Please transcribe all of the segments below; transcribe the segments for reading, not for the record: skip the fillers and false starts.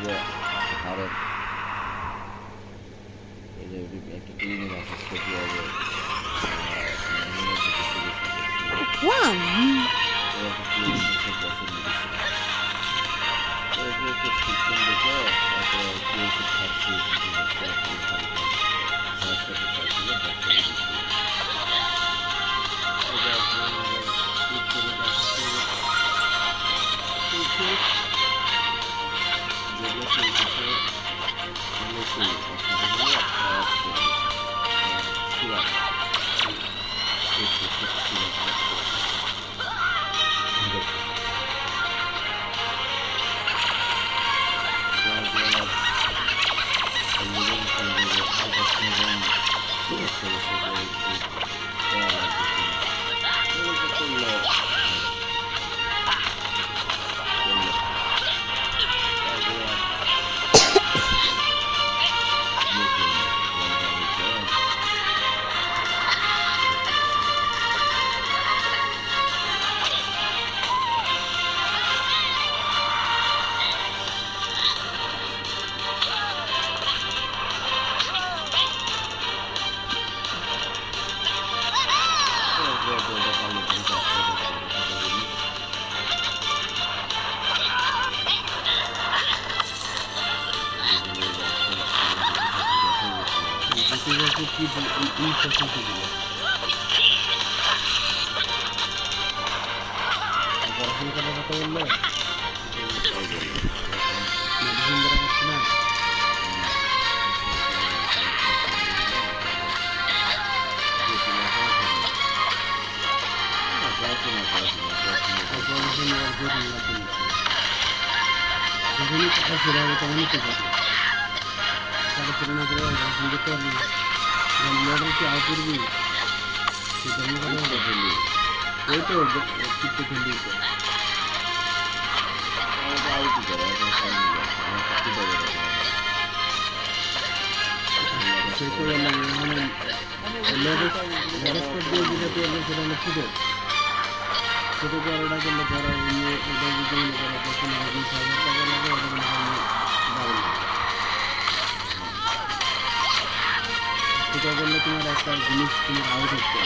যে ভারত এই যে একটা ক্লিনিক আছে ছবি হবে প্রেসক্রিপশন দেখে তারপরে কি ওষুধ খাচ্ছি সমস্যা ডাক্তারকে দেখি যেগুলো চলতেছে এগুলো করি সিরাপ কি পড়াশোনা করার কথা বললো মেডিসিন করা হচ্ছে না যখনই টাকা ফেরা হবে তখনই তো যাবে টাকা ফেরে না করে পড়াশোনা করতে পারবি না লড়াই কি আয় করবি ওই তো চিত্তে খেলবি ছোটো বড়টা করলে ধরা সেটা করলে তোমার একটা জিনিস তোমার আউট হচ্ছে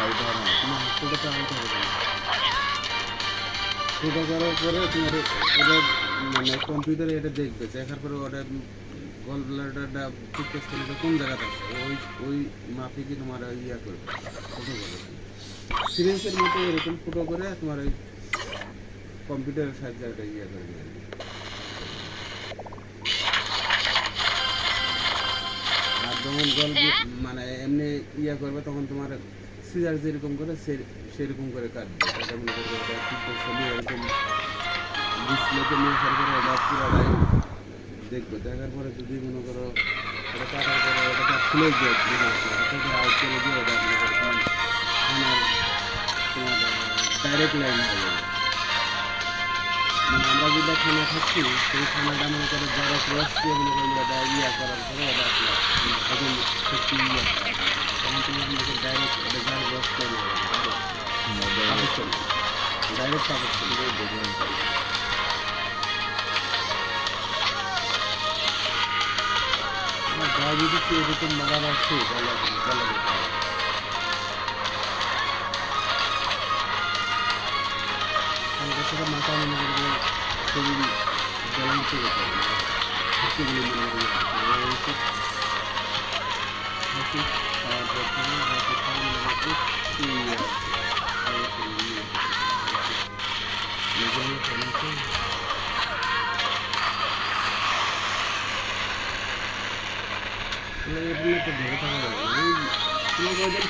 আউট হবে না তোমার হাসপাতালটা আউট হবে না সেটা করার পরে তোমার ওদের মানে কম্পিউটারে এটা দেখবে দেখার পরে ওটা গল ব্লাডারটা টেস্ট করলে কোন জায়গাতে আছে ওই মাপে কি তোমার ইয়া করবে ফটো করবে সিরিয়াসের মতো এরকম ফটো করে তোমার ওই কম্পিউটারের সাহায্যে একটা ইয়া করবে আর যখন গল মানে এমনি ইয়া করবে তখন তোমার সিজার যেরকম করে সেরকম করে কাটবে এটা মনে করবে এটা ঠিক ছবি এরকম ডিসপ্লেতে নিয়ে আসার পরে ওটা পুরোটাই দেখবে দেখার পরে যদি মনে করো ওটা কাটার পরে ওটাকে খুলে দিয়ে ওটাকে আউট করে দিয়ে ওটা মনে করো তোমার ডাইরেক্ট লাইন হয়ে যাবে মানে আমরা যেটা খানা খাচ্ছি সেই খানাটা মনে করো যারা রস দিয়ে মনে করো ওটা ইয়া করার পরে ওটা হজম শক্তি ইয়া তখন তুমি মনে করো ডাইরেক্ট ওটা যার রস করে ডাইরেক্ট কাগজ চলে ডায়াবেটিস এরকম মারা আছে বলা সেটা মাথা মনে করবে শরীর জ্বালানি চলে যাবে সেগুলো মনে করবে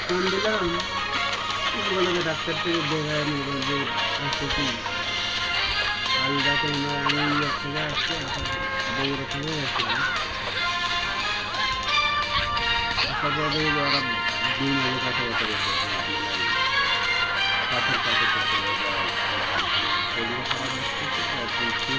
ফোন দিলাম বলে ডাক্তার থেকে দেখায় আমি বলবে আসছে কি আলদাতে আমি থেকে আসছে বইয়ের ওখানে আসছিলাম আসার পরে ওরা 2 মাসে কথাবার্তা বলছে পাথর পাথর শরীরে খারাপ হচ্ছে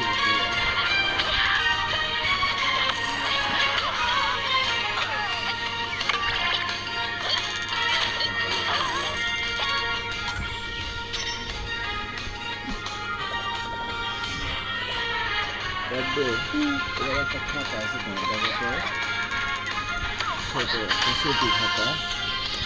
দেখবে এবার একটা খাতা আছে তোমার কাছে ছোট একটা সুতি খাতা